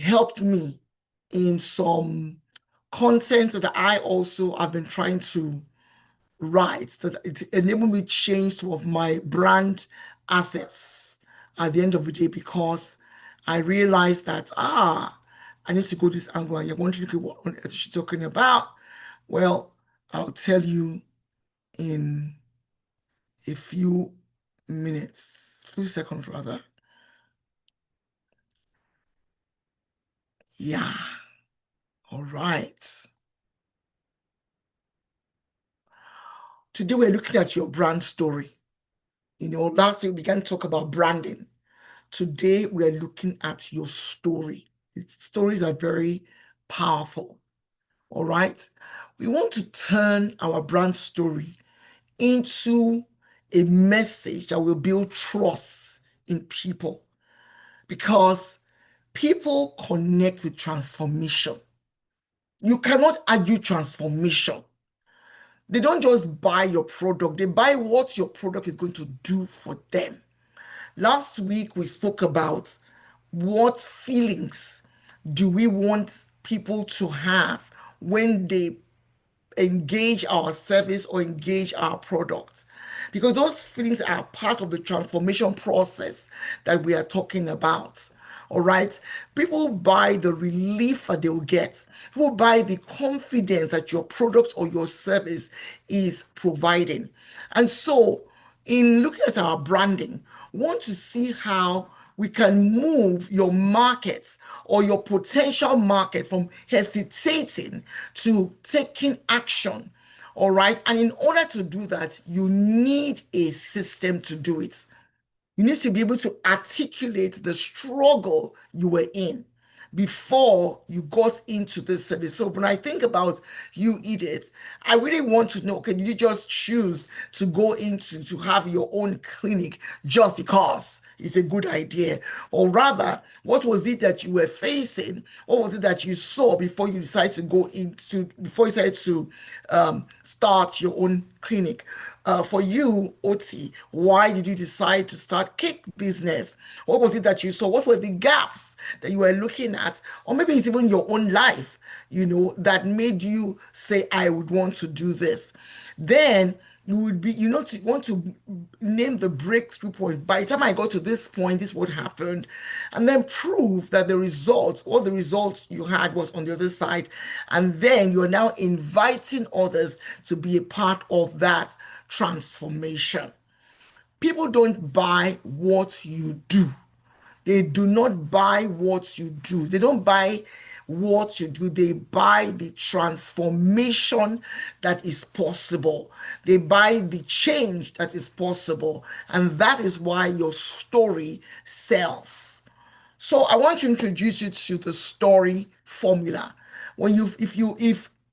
helped me in some content that I also have been trying to write, that it enabled me to change some of my brand assets at the end of the day, because I realized that I need to go this angle, and you're wondering, okay, what on earth is she talking about? Well, I'll tell you in a few minutes, few seconds rather. Yeah. All right. Today we're looking at your brand story. Last week we began to talk about branding. Today we're looking at your story. Stories are very powerful. All right. We want to turn our brand story into a message that will build trust in people, because people connect with transformation. You cannot argue transformation. They don't just buy your product, they buy what your product is going to do for them. Last week, we spoke about what feelings do we want people to have when they engage our service or engage our product, because those feelings are part of the transformation process that we are talking about. All right. People buy the relief that they'll get. People buy the confidence that your product or your service is providing. And so, in looking at our branding, we want to see how we can move your market or your potential market from hesitating to taking action. All right. And in order to do that, you need a system to do it. You need to be able to articulate the struggle you were in before you got into this service. So when I think about you, Edith, I really want to know, okay, did you just choose to go into to have your own clinic just because it's a good idea? Or rather, what was it that you were facing? What was it that you saw before you decided to before you decided to start your own clinic? For you, Oti, why did you decide to start cake business? What was it that you saw? What were the gaps that you were looking at? Or maybe it's even your own life, that made you say, I would want to do this. Then you would be, want to name the breakthrough point. By the time I got to this point, this is what happened, and then prove that all the results you had was on the other side. And then you're now inviting others to be a part of that transformation. People don't buy what you do. They do not buy what you do. They don't buy what you do. They buy the transformation that is possible. They buy the change that is possible. And that is why your story sells. So I want to introduce you to the story formula.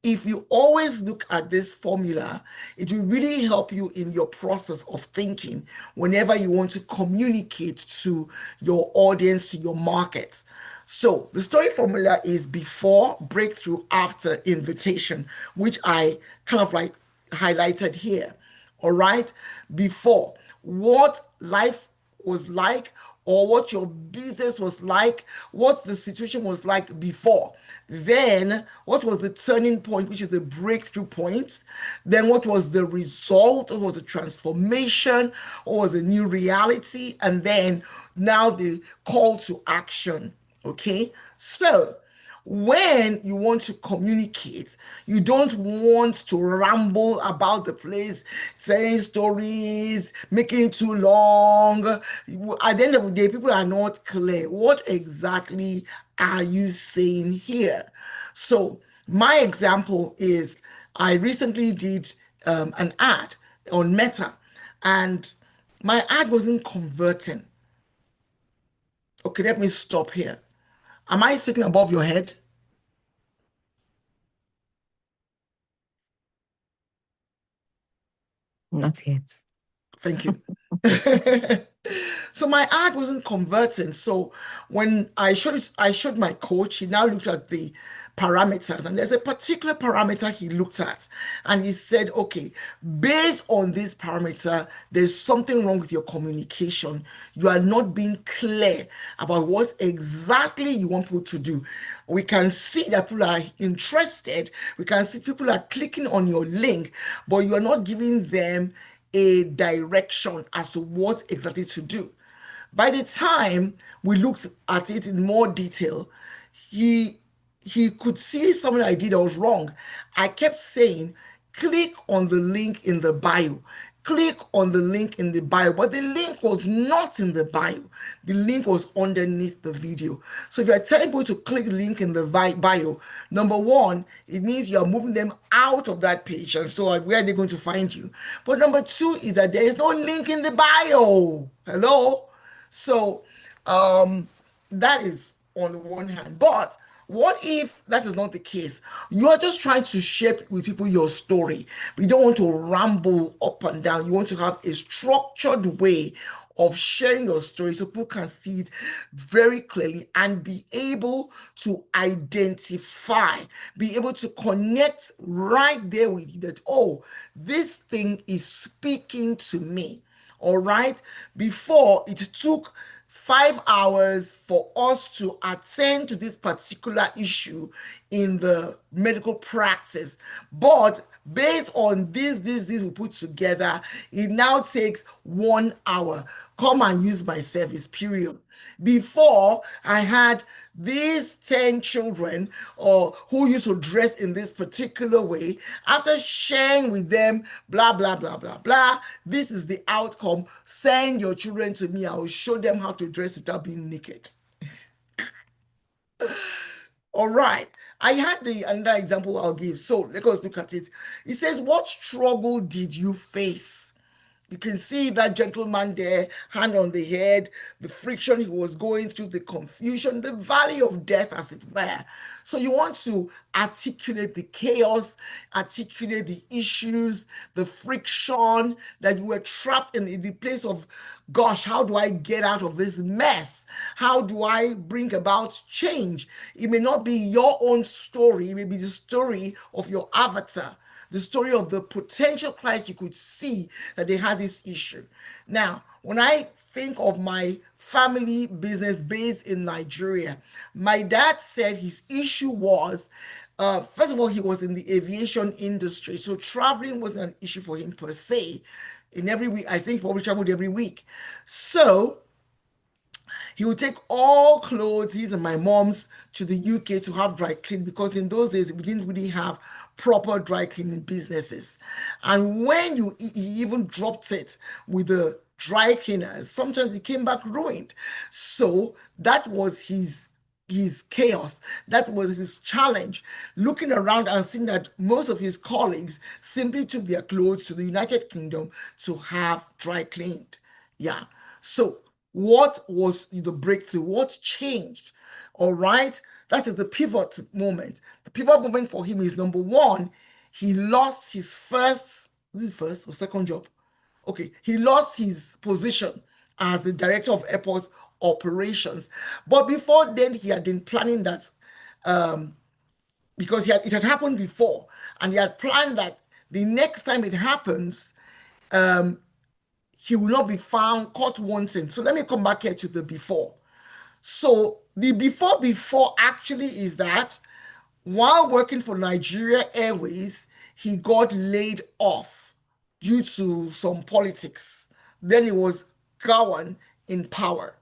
If you always look at this formula, it will really help you in your process of thinking whenever you want to communicate to your audience, to your market. So the story formula is before, breakthrough, after, invitation, which I kind of like highlighted here. All right. Before, what life was like, or what your business was like, what the situation was like before. Then, what was the turning point, which is the breakthrough point? Then, what was the result? What was the transformation? What was the new reality? And then, now the call to action. Okay. So, when you want to communicate, you don't want to ramble about the place, telling stories, making it too long. At the end of the day, people are not clear. What exactly are you saying here? So, my example is I recently did an ad on Meta, and my ad wasn't converting. Okay, let me stop here. Am I speaking above your head? Not yet. Thank you. So my ad wasn't converting. So when I showed my coach, he now looked at the parameters, and there's a particular parameter he looked at, and he said, okay, based on this parameter, there's something wrong with your communication. You are not being clear about what exactly you want people to do. We can see that people are interested. We can see people are clicking on your link, but you are not giving them a direction as to what exactly to do. By the time we looked at it in more detail, he he could see something I did that was wrong. I kept saying, click on the link in the bio. Click on the link in the bio, but the link was not in the bio. The link was underneath the video. So if you're telling people to click the link in the bio, number one, it means you're moving them out of that page. And so where are they going to find you? But number two is that there is no link in the bio. Hello? So that is on the one hand. But what if that is not the case? You are just trying to shape with people your story. You don't want to ramble up and down. You want to have a structured way of sharing your story so people can see it very clearly and be able to identify, be able to connect right there with you that, oh, this thing is speaking to me. All right. Before it took 5 hours for us to attend to this particular issue in the medical practice. But based on this we put together, it now takes 1 hour. Come and use my service, period. Before, I had these 10 children or who used to dress in this particular way. After sharing with them, blah, blah, blah, blah, blah, this is the outcome. Send your children to me. I will show them how to dress without being naked. All right. I had another example I'll give. So let us look at it. It says, what struggle did you face? You can see that gentleman there, hand on the head, the friction he was going through, the confusion, the valley of death, as it were. So you want to articulate the chaos, articulate the issues, the friction that you were trapped in the place of, gosh, how do I get out of this mess? How do I bring about change? It may not be your own story, it may be the story of your avatar, the story of the potential clients you could see that they had this issue. Now, when I think of my family business based in Nigeria, my dad said his issue was, first of all, he was in the aviation industry, so traveling wasn't an issue for him per se. In every week, I think probably traveled every week. So he would take all clothes, his and my mom's, to the UK to have dry clean because in those days we didn't really have proper dry cleaning businesses. And when he even dropped it with the dry cleaners, sometimes he came back ruined. So that was his chaos. That was his challenge. Looking around and seeing that most of his colleagues simply took their clothes to the United Kingdom to have dry cleaned. Yeah. So what was the breakthrough? What changed? All right. That is the pivot moment. The pivot moment for him is number one, he lost his first or second job? Okay, he lost his position as the director of airport operations. But before then, he had been planning that because it had happened before, and he had planned that the next time it happens, he will not be found caught wanting. So let me come back here to the before. So the before actually is that while working for Nigeria Airways, he got laid off due to some politics. Then it was Gawan in power.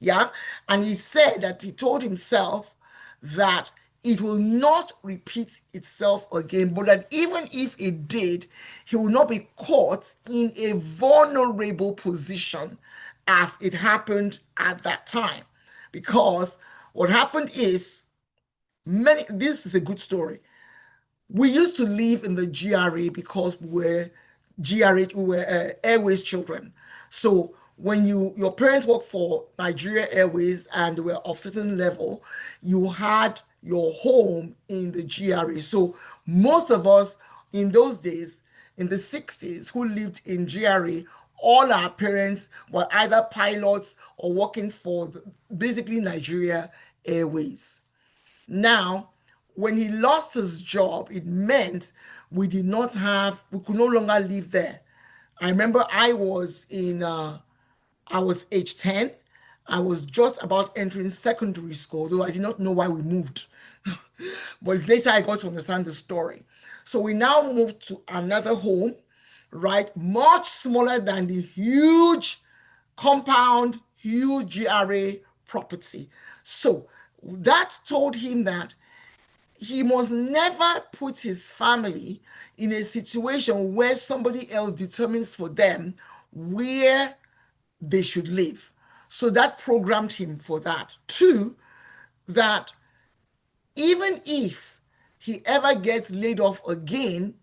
Yeah. And he said that he told himself that it will not repeat itself again, but that even if it did, he will not be caught in a vulnerable position as it happened at that time. Because what happened is, this is a good story. We used to live in the GRA because we were Airways children. So when your parents worked for Nigeria Airways and they were of certain level, you had your home in the GRA. So most of us in those days, in the 60s, who lived in GRA all our parents were either pilots or working for basically Nigeria Airways. Now, when he lost his job, it meant we could no longer live there. I remember I was age 10. I was just about entering secondary school, though I did not know why we moved. But it's later I got to understand the story. So we now moved to another home, right? Much smaller than the huge compound, huge GRA property. So that told him that he must never put his family in a situation where somebody else determines for them where they should live. So that programmed him for that. Two, that even if he ever gets laid off again,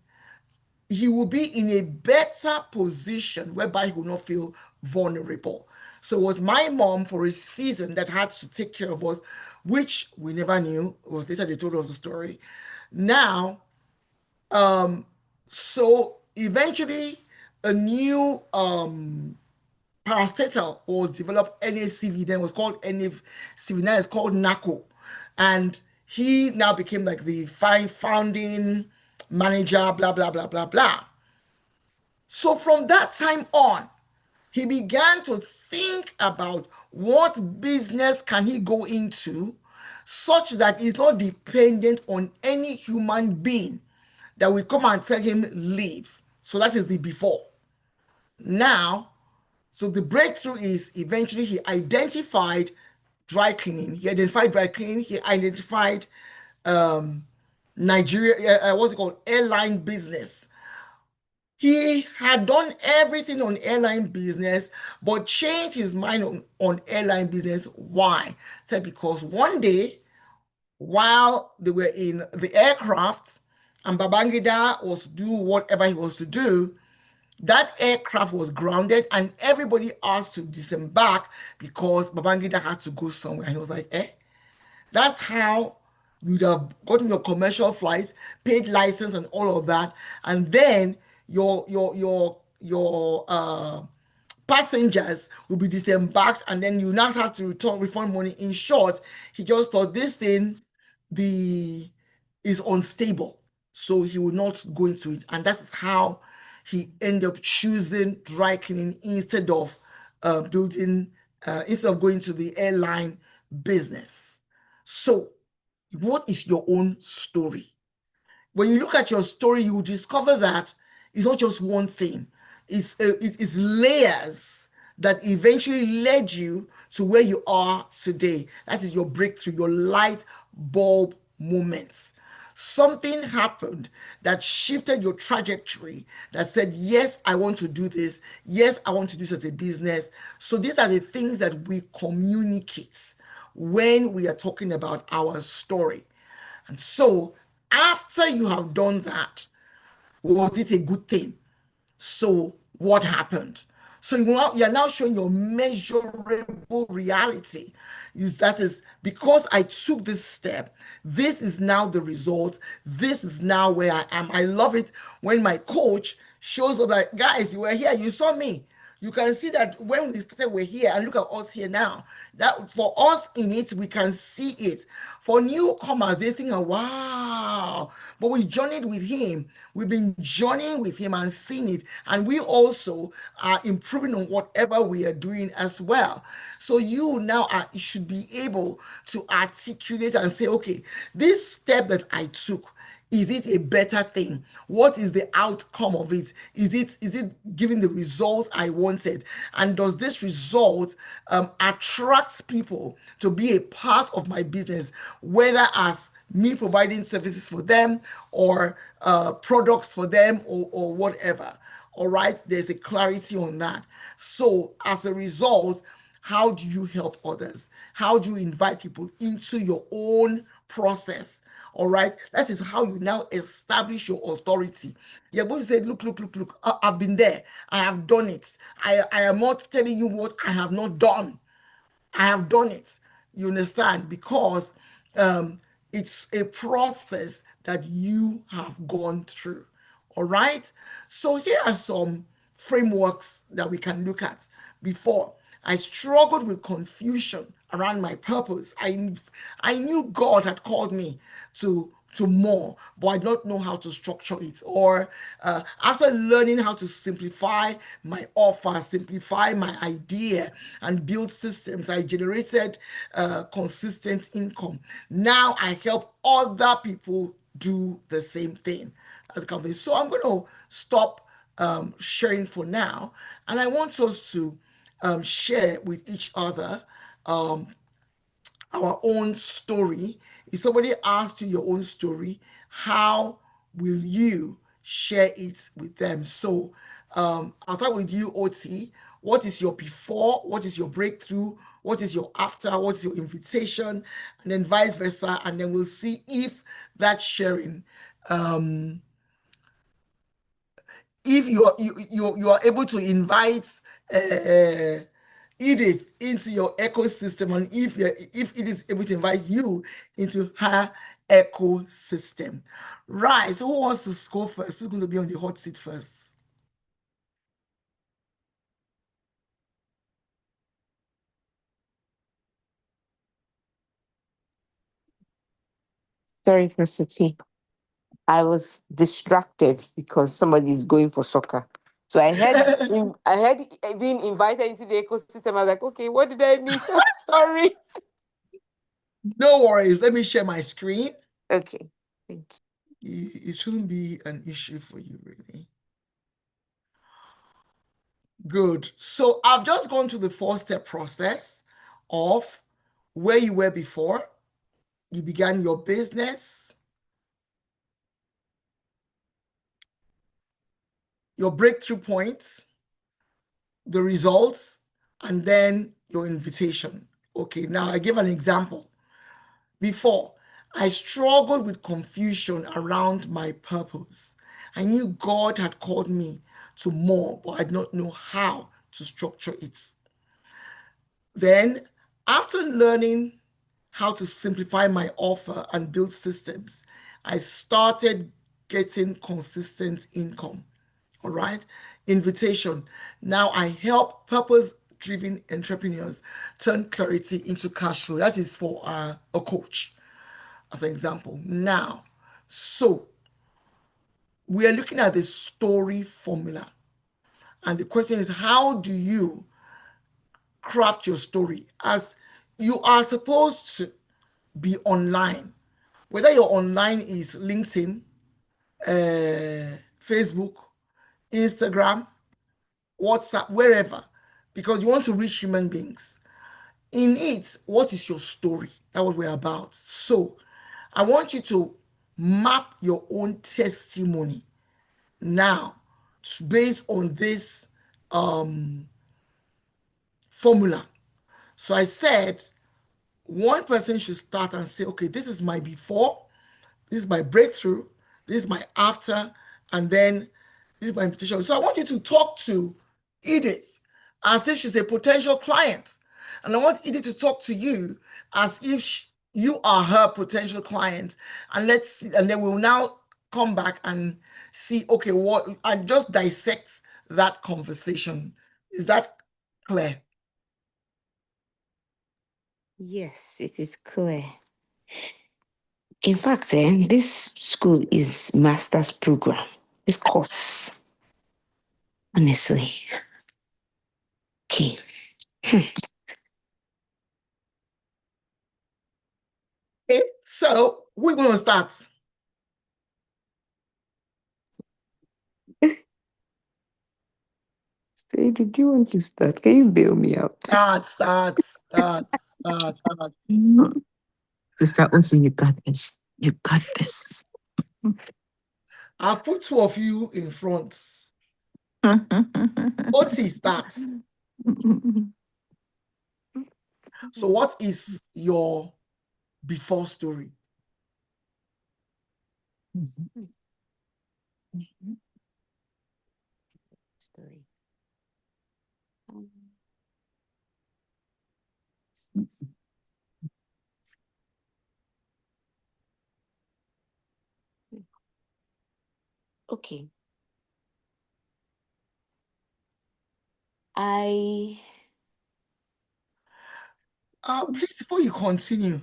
he will be in a better position whereby he will not feel vulnerable. So it was my mom for a season that had to take care of us, which we never knew. It was later they told us the story. Now, so eventually a new parastatal was developed, NACV, then was called NACV, now it's called NACO. And he now became like the founding manager, blah, blah, blah, blah, blah. So from that time on, he began to think about what business can he go into such that he's not dependent on any human being that will come and tell him leave. So that is the before. Now, so the breakthrough is eventually he identified dry cleaning. He identified dry cleaning. He identified Nigeria, what's it called? Airline business. He had done everything on airline business, but changed his mind on airline business. Why? Said because one day, while they were in the aircraft and Babangida was to do whatever he was to do, that aircraft was grounded and everybody asked to disembark because Babangida had to go somewhere. And he was like, eh? That's how you'd have gotten your commercial flights, paid license and all of that, and then your passengers will be disembarked, and then you now have to return refund money. In short, he just thought this thing the is unstable, so he would not go into it, and that is how he ended up choosing dry cleaning instead of going to the airline business. So, what is your own story? When you look at your story, you will discover that it's not just one thing. It's layers that eventually led you to where you are today. That is your breakthrough, your light bulb moments. Something happened that shifted your trajectory, that said, yes, I want to do this. Yes, I want to do this as a business. So these are the things that we communicate when we are talking about our story. And so after you have done that, was it a good thing? So what happened? So you're now showing your measurable reality. That is because I took this step. This is now the result. This is now where I am. I love it when my coach shows up like, guys, you were here, you saw me. You can see that when we started, we're here, and look at us here now. That for us in it, we can see it. For newcomers, they think, oh, wow. But we journeyed with him. We've been journeying with him and seeing it. And we also are improving on whatever we are doing as well. So you now should be able to articulate and say, okay, this step that I took, is it a better thing? What is the outcome of it? Is it giving the results I wanted? And does this result attract people to be a part of my business, whether as me providing services for them or products for them or whatever? All right, there's a clarity on that. So as a result, how do you help others? How do you invite people into your own process? All right, that is how you now establish your authority. You're going to say, look, I've been there, I have done it. I am not telling you what I have not done. I have done it. You understand? Because it's a process that you have gone through. All right. So here are some frameworks that we can look at. Before, I struggled with confusion around my purpose. I knew God had called me to more, but I don't know how to structure it. Or after learning how to simplify my offer, simplify my idea, and build systems, I generated consistent income. Now I help other people do the same thing as a company. So I'm going to stop sharing for now, and I want us to share with each other our own story. If somebody asks you your own story, how will you share it with them? So I'll start with you, OT. What is your before? What is your breakthrough? What is your after? What is your invitation? And then vice versa. And then we'll see if that sharing, if you are able to invite uh, Edith into your ecosystem, and if it is able to invite you into her ecosystem. Right. So who wants to go first? Who's going to be on the hot seat first? Sorry, Mr. T. I was distracted because somebody is going for soccer. So I had being invited into the ecosystem. I was like, okay, what did I miss? I'm sorry. No worries. Let me share my screen. Okay, thank It shouldn't be an issue for you, really. Good. So I've just gone through the 4-step process of where you were before you began your business, your breakthrough points, the results, and then your invitation. Okay, now I give an example. Before, I struggled with confusion around my purpose. I knew God had called me to more, but I did not know how to structure it. Then, after learning how to simplify my offer and build systems, I started getting consistent income. All right. Invitation. Now I help purpose driven entrepreneurs turn clarity into cash flow. That is for a coach, as an example. Now, so we are looking at the story formula. And the question is, how do you craft your story? As you are supposed to be online, whether your online is LinkedIn, Facebook, Instagram, WhatsApp, wherever, because you want to reach human beings. In it, what is your story? That's what we're about. So I want you to map your own testimony now based on this formula. So I said one person should start and say, okay, this is my before, this is my breakthrough, this is my after, and then this is my invitation. So I want you to talk to Edith as if she's a potential client. And I want Edith to talk to you as if you are her potential client. And let's see, and then we'll now come back and see, okay, what, and just dissect that conversation. Is that clear? you. Yes, it is clear. In fact, this school is master's program. This course, honestly. Okay. Okay, so we're going to start. Stay, did you want to start? Can you bail me out? Start. Sister Oti, you got this. You got this. I'll put two of you in front. Oti, start. So what is your before story? Story. Okay. I Please, before you continue,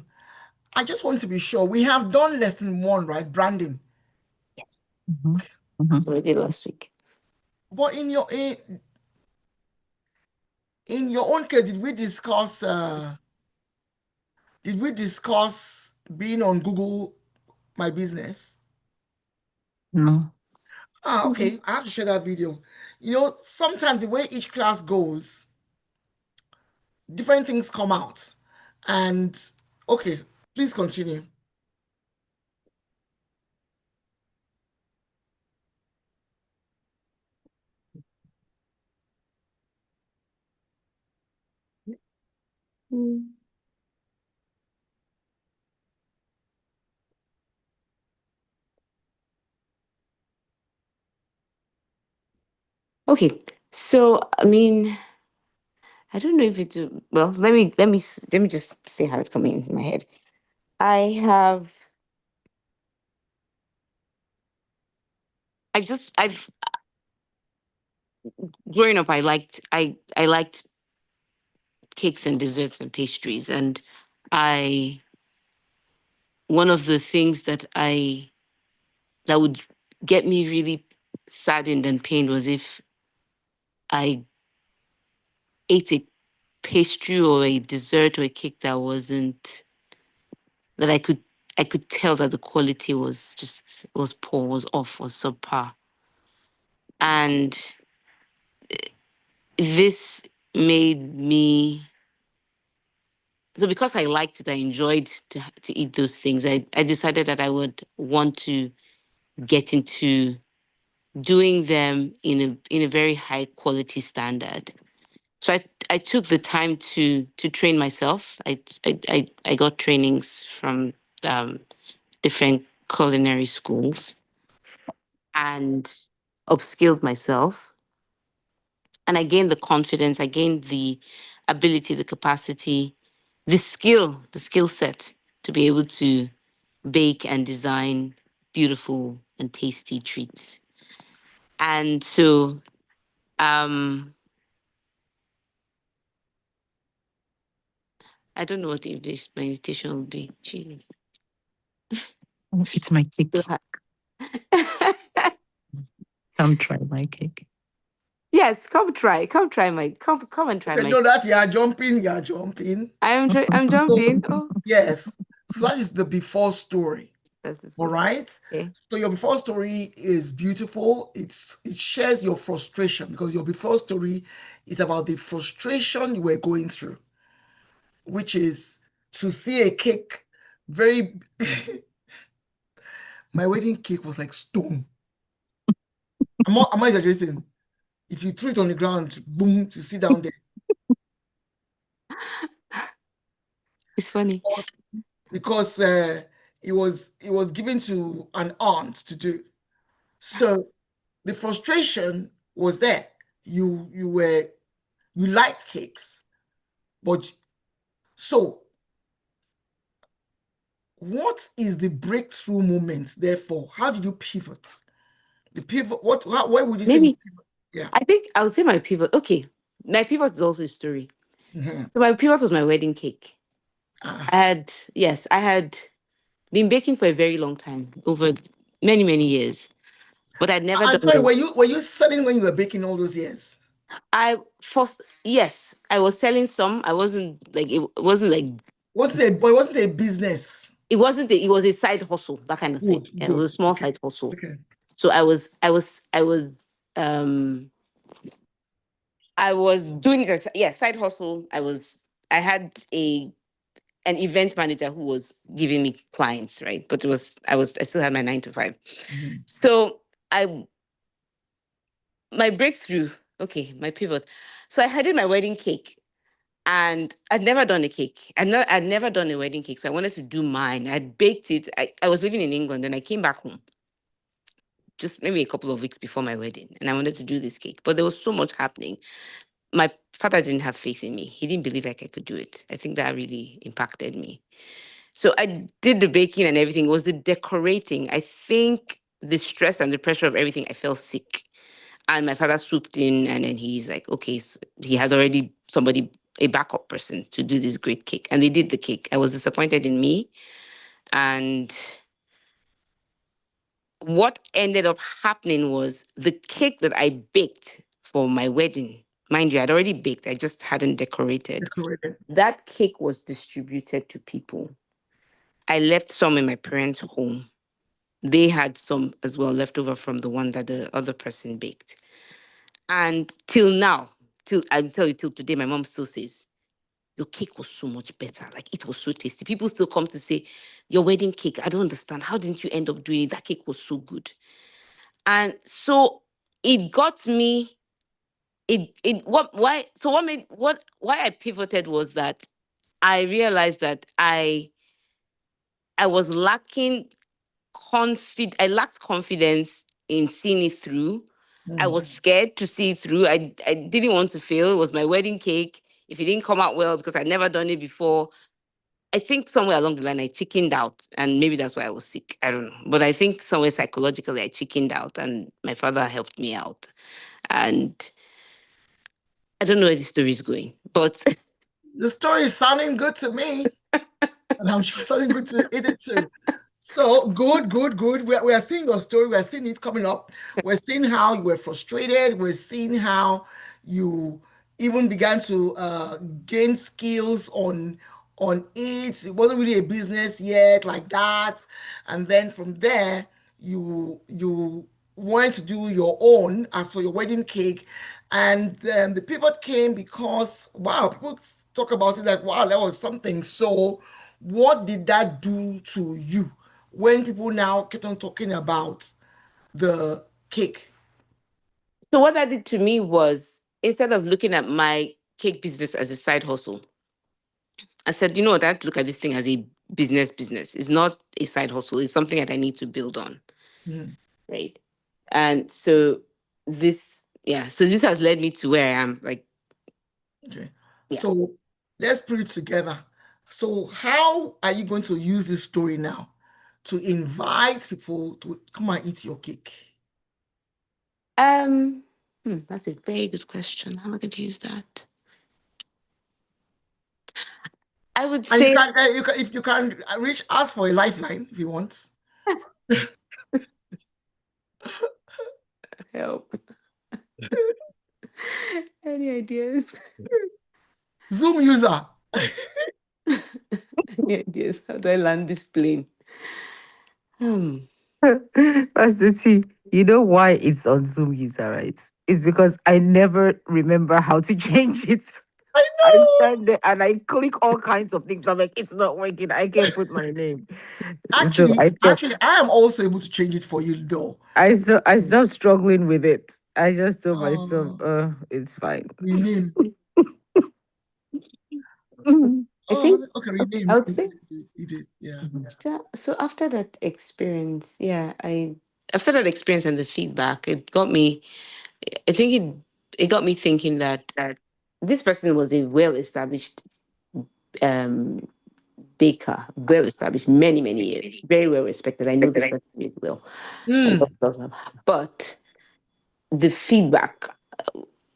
I just want to be sure we have done lesson 1, right? Branding. yes. So we did last week. But in your own case, did we discuss being on Google My Business? No. Okay. I have to share that video. Sometimes the way each class goes, different things come out. And okay, please continue. Okay, so I mean, I don't know if it. Well, let me just see how it's coming into my head. I've growing up. I liked cakes and desserts and pastries, and I one of the things that would get me really saddened and pained was if I ate a pastry or a dessert or a cake that I could tell that the quality was poor, was off, was subpar. And this made me so because I liked it, I enjoyed to eat those things. I decided that I would want to get into doing them in a very high quality standard. So I took the time to train myself. I got trainings from um, different culinary schools and upskilled myself. And I gained the confidence, I gained the ability, the capacity, the skill set to be able to bake and design beautiful and tasty treats. And so um I don't know what the my invitation will be. Jeez. It's my cake. Come try my cake. Yes, come try my come and try Okay, my. no, that you are jumping. I'm jumping. Oh, Yes. So that is the before story. that's the All first. right. Okay. So your before story is beautiful. It shares your frustration because your before story is about the frustration you were going through, which is to see a cake very my wedding cake was like stone. I'm not exaggerating. If you threw it on the ground, boom, to sit down there. It's funny. Because it was given to an aunt to do. So the frustration was there. You liked cakes, but so what is the breakthrough moment? Therefore, how did you pivot? The pivot. Where would you say? Maybe Yeah. I think I would say my pivot. Okay, my pivot is also a story. Mhm. So my pivot was my wedding cake. Ah. I had been baking for a very long time, over many years, but I'd never I'm done sorry. it. Were you selling when you were baking all those years? Yes, I was selling some. I wasn't like it wasn't like Wasn't a business. it was a side hustle, that kind of thing. Good, Yeah, it was good. a small Okay. side hustle. Okay. So um I was doing it as side hustle. I had an event manager who was giving me clients, right? But I still had my 9 to 5. Mhm. So I my breakthrough, okay, my pivot. So I did my wedding cake. And I'd never done a cake. I'd never done a wedding cake. So I wanted to do mine. I'd baked it. I was living in England and I came back home just maybe a couple of weeks before my wedding. And I wanted to do this cake. But there was so much happening. My father didn't have faith in me. He didn't believe like I could do it. I think that really impacted me. So I did the baking and everything. It was the decorating. I think the stress and the pressure of everything, I felt sick. And my father swooped in, and then he's like, okay, so he has already somebody, a backup person to do this great cake. And they did the cake. I was disappointed in me. And what ended up happening was the cake that I baked for my wedding. Mind you, I'd already baked, I just hadn't decorated. Decorated. That cake was distributed to people. I left some in my parents' home. They had some as well left over from the one that the other person baked. And till now, till I tell you, till today, my mom still says, your cake was so much better. Like it was so tasty. People still come to say, your wedding cake, I don't understand. How didn't you end up doing it? That cake was so good. And so it got me, it what why so what made what why I pivoted was that I realized that I was lacking I lacked confidence in seeing it through. I Mm. was scared to see it through. I didn't want to fail. It was my wedding cake. If it didn't come out well because I'd never done it before, I think somewhere along the line I chickened out, and maybe that's why I was sick. I don't know, but I think somewhere psychologically I chickened out, and my father helped me out. And I don't know where the story is going, but The story is sounding good to me, and I'm sure it's sounding good to Edith too. So good, good, good. We are seeing your story. We are seeing it coming up. We're seeing how you were frustrated. We're seeing how you even began to gain skills on it. It wasn't really a business yet like that. And then from there, you went to do your own as for your wedding cake. And then the pivot came because wow, people talk about it like wow, that was something. So what did that do to you when people now kept on talking about the cake? so what that did to me was instead of looking at my cake business as a side hustle, I said, you know what, I have to look at this thing as a business. It's not a side hustle. It's something that I need to build on. Mm, Right. And so so this has led me to where I am. Like, okay. yeah. So let's put it together. So how are you going to use this story now to invite people to come and eat your cake? That's a very good question. How am I going to use that? I would And say if you can reach us for a lifeline if you want. help. Any ideas? Zoom user. Any ideas? How do I land this plane? Hmm. Pastor T, you know why it's on Zoom user, right? It's because I never remember how to change it. I I know. stand there and I click all kinds of things. I'm like, it's not working. I can't put my name. So Actually, I thought actually, I am also able to change it for you though. I stopped struggling with it. I just told myself, Oh, it's fine. rename. I Oh, think okay, I rename. would say You did, yeah. so after that experience, yeah, after that experience and the feedback, it got me. I think it got me thinking that this person was a well established um baker, well established, many years, very well respected. I know this person really well. And Mm, but the feedback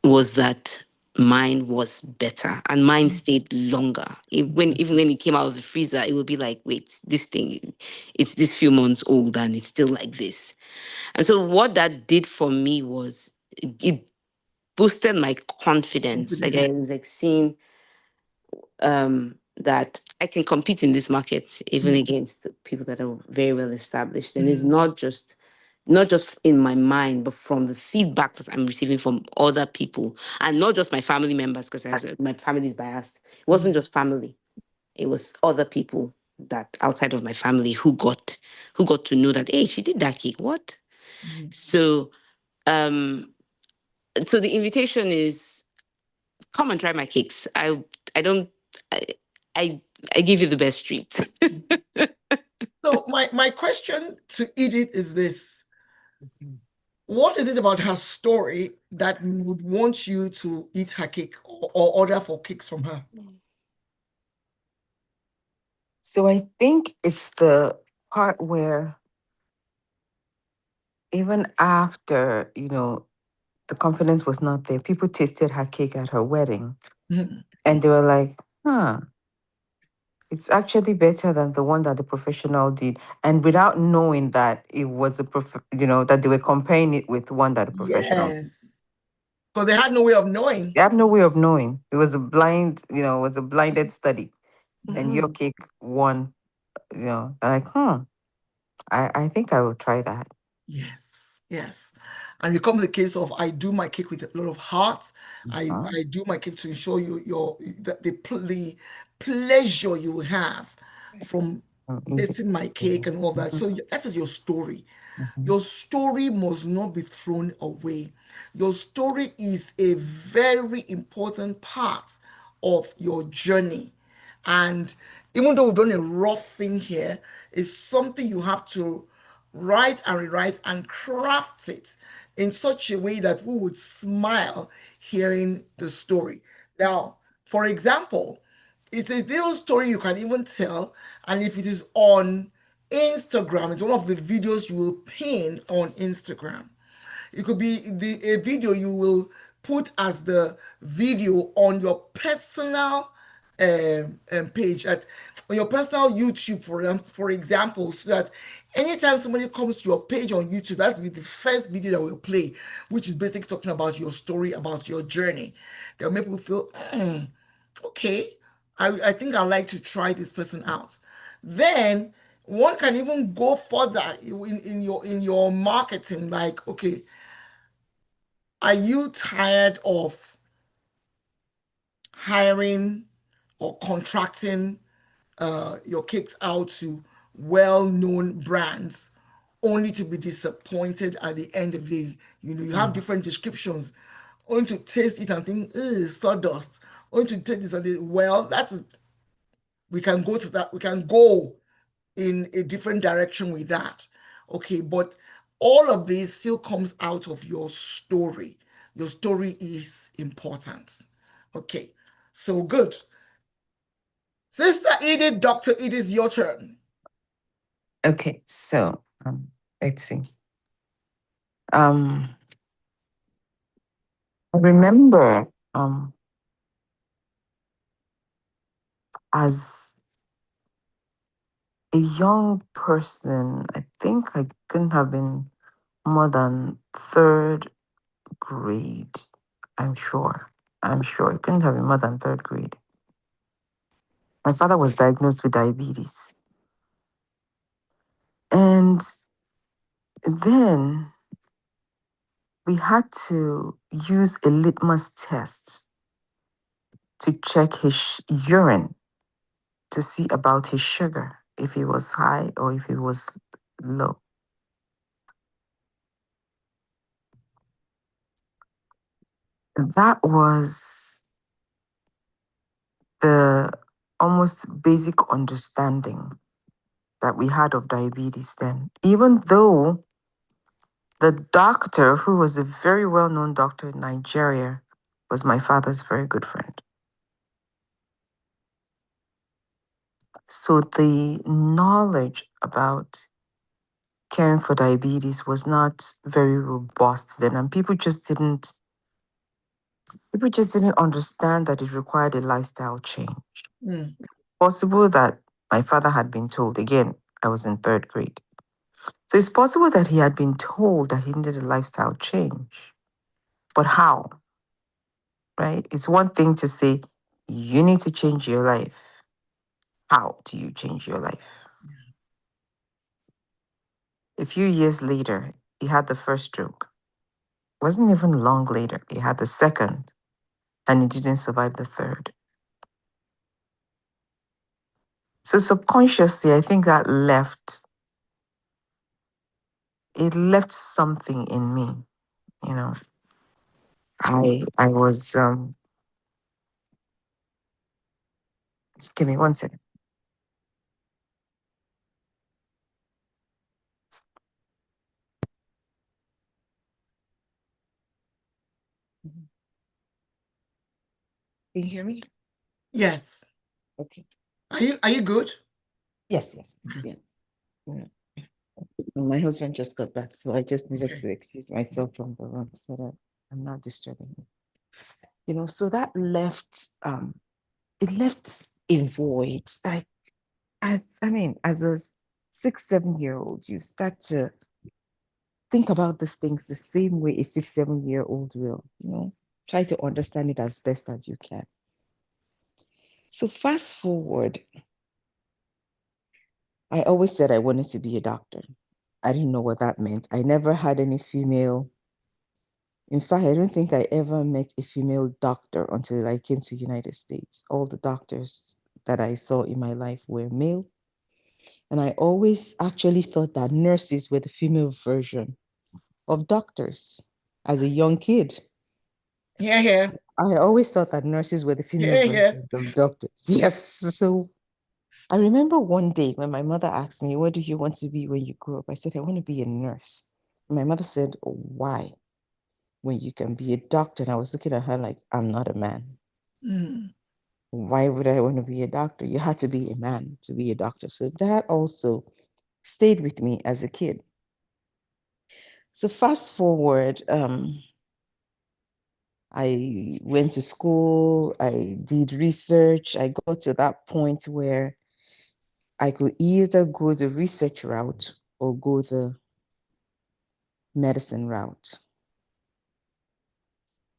was that mine was better and mine stayed longer. Even when it came out of the freezer, it would be like, wait, this thing, it's this few months old and it's still like this. And so what that did for me was it boosted my confidence. Like confidence. I was like seeing that I can compete in this market even Mm, against the people that are very well established. And it's mm, not just in my mind, but from the feedback that I'm receiving from other people, and not just my family members, because my family is biased. It wasn't mm, just family; it was other people that outside of my family who got to know that hey, she did that cake. What? mm. So um, so the invitation is come and try my cakes. I don't I I, I give you the best treat. So my question to Edith is this. What is it about her story that would want you to eat her cake or order for cakes from her? So I think it's the part where even after, the confidence was not there. People tasted her cake at her wedding, Mhm. and they were like, huh, it's actually better than the one that the professional did. And without knowing that it was that they were comparing it with one that the professional. Yes. But they had no way of knowing. They have no way of knowing. It was a blind, it was a blinded study. And your Mhm. cake won, like, I think I will try that. Yes, yes. And it comes the case of I do my cake with a lot of heart. Huh? I do my cake to ensure the pleasure you will have from Easy. tasting my cake and all that. So that is your story. Your story must not be thrown away. Your story is a very important part of your journey. And even though we've done a rough thing here, it's something you have to write and rewrite and craft it in such a way that we would smile hearing the story. Now, for example, it's a little story you can even tell, and if it is on Instagram, it's one of the videos you will pin on Instagram. It could be a video you will put as the video on your personal page on your personal YouTube, for example, so that anytime somebody comes to your page on YouTube, that's be the first video that will play, which is basically talking about your story, about your journey. That'll make people feel, okay, I think I'd like to try this person out. Then one can even go further in your marketing, like, okay, are you tired of hiring or contracting your cakes out to well-known brands only to be disappointed at the end of the day? You have different descriptions. Only to taste it and think, sawdust. Only to take this and well, we can go to that. We can go in a different direction with that. Okay, but all of this still comes out of your story. Your story is important. Okay, so good. Sister Edith, Dr. Edith, your turn. Okay, so let's see. I remember as a young person, I think I couldn't have been more than third grade. I'm sure. It couldn't have been more than third grade. My father was diagnosed with diabetes. And then we had to use a litmus test to check his urine to see about his sugar, if it was high or if it was low. That was the almost basic understanding that we had of diabetes then, even though the doctor, who was a very well-known doctor in Nigeria, was my father's very good friend. So the knowledge about caring for diabetes was not very robust then, and people just didn't understand that it required a lifestyle change. Mm. Possible that my father had been told, again, I was in third grade. So it's possible that he had been told that he needed a lifestyle change. But how? Right? It's one thing to say, you need to change your life. How do you change your life? A few years later, he had the first stroke. Wasn't even long later, he had the second, and he didn't survive the third. So subconsciously, I think that left something in me. You know, I was just give me one second. Can you hear me? Yes. Okay. Are you good? Yes. Yeah. My husband just got back, so I just needed Okay. to excuse myself from the room so that I'm not disturbing him. You know, so that left it left a void. Like as a 6, 7 year old, you start to think about these things the same way a 6, 7 year old will, you know, try to understand it as best as you can. So fast forward, I always said I wanted to be a doctor. I didn't know what that meant. I never had any female. In fact, I don't think I ever met a female doctor until I came to United States. All the doctors that I saw in my life were male. And I always actually thought that nurses were the female version of doctors as a young kid. Yeah, yeah, I always thought that nurses were the female yeah, yeah. versions of doctors. Yes. So I remember one day when my mother asked me, "What do you want to be when you grow up?" I said, "I want to be a nurse." And my mother said, "Why? When you can be a doctor?" And I was looking at her like, "I'm not a man. Mm. Why would I want to be a doctor? You had to be a man to be a doctor." So that also stayed with me as a kid. So fast forward, I went to school, I did research. I got to that point where I could either go the research route or go the medicine route.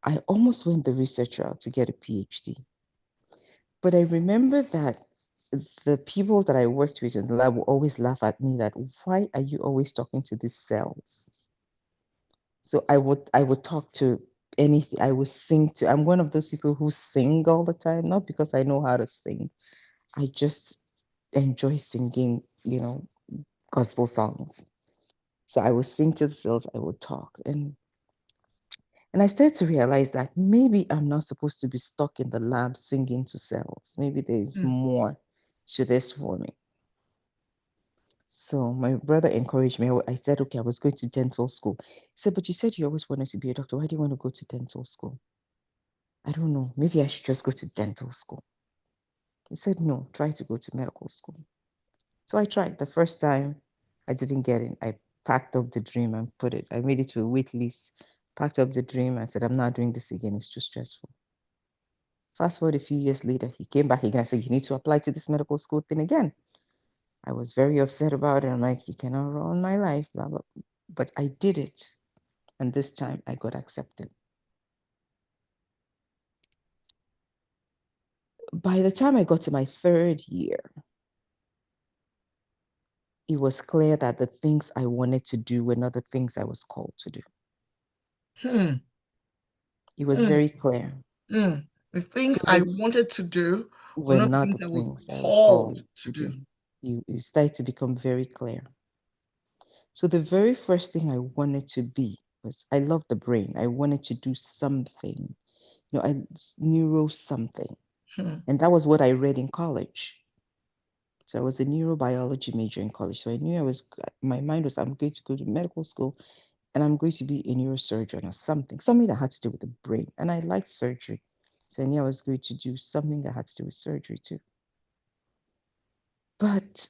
I almost went the research route to get a PhD. But I remember that the people that I worked with in the lab would always laugh at me that, why are you always talking to these cells? So I would talk to anything. I would sing to. I'm one of those people who sing all the time, not because I know how to sing. I just enjoy singing, you know, gospel songs. So I would sing to the cells, I would talk. And I started to realize that maybe I'm not supposed to be stuck in the lab singing to cells. Maybe there's Mm. more to this for me. So my brother encouraged me. I said, okay, I was going to dental school. He said, but you said you always wanted to be a doctor. Why do you want to go to dental school? I don't know. Maybe I should just go to dental school. He said, no, try to go to medical school. So I tried. The first time I didn't get in. I packed up the dream and put it. I made it to a wait list, packed up the dream and said, I'm not doing this again. It's too stressful. Fast forward a few years later, he came back again and said, you need to apply to this medical school thing again. I was very upset about it. I'm like, you cannot ruin my life, blah, blah. But I did it. And this time I got accepted. By the time I got to my third year, it was clear that the things I wanted to do were not the things I was called to do. Hmm. It was Mm. very clear. Mm. The things So I the wanted to do were were not the not things the I was things I was called called to to do. do. You started to become very clear. So the very first thing I wanted to be was I love the brain. I wanted to do something, you know, neuro something. Hmm. And that was what I read in college. So I was a neurobiology major in college. So I knew my mind was, I'm going to go to medical school and I'm going to be a neurosurgeon or something that had to do with the brain. And I liked surgery. So I knew I was going to do something that had to do with surgery too. But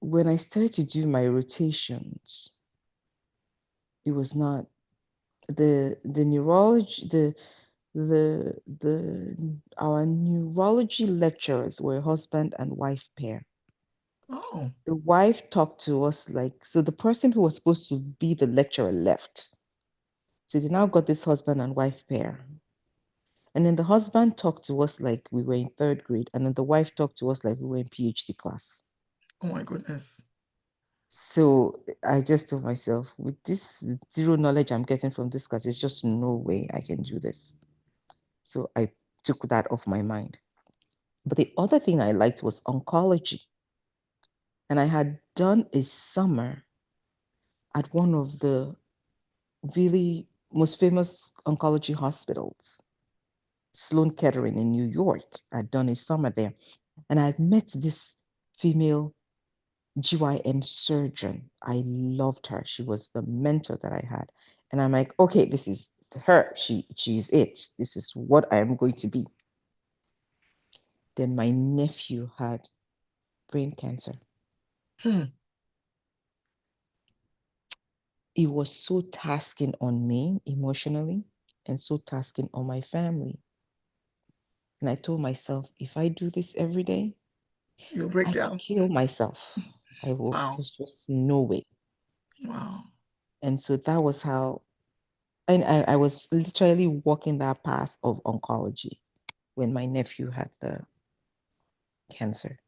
when I started to do my rotations, it was not the neurology, the our neurology lecturers were a husband and wife pair. Oh, The wife talked to us like, so the person who was supposed to be the lecturer left. So they now got this husband and wife pair. And then the husband talked to us like we were in third grade, and then the wife talked to us like we were in PhD class. oh my goodness. So I just told myself, with this zero knowledge I'm getting from this class, there's just no way I can do this. So I took that off my mind. But the other thing I liked was oncology. And I had done a summer at one of the really most famous oncology hospitals, Sloan Kettering in New York. I'd done a summer there. And I'd met this female GYN surgeon. I loved her. She was the mentor that I had. And I'm like, okay, this is her. She's it. This is what I am going to be. Then my nephew had brain cancer. Hmm. It was so tasking on me emotionally. and so tasking on my family. And I told myself, if I do this every day, You'll break I down. kill myself. I will. Wow. There's just no way. Wow. And so that was how, and I was literally walking that path of oncology when my nephew had the cancer.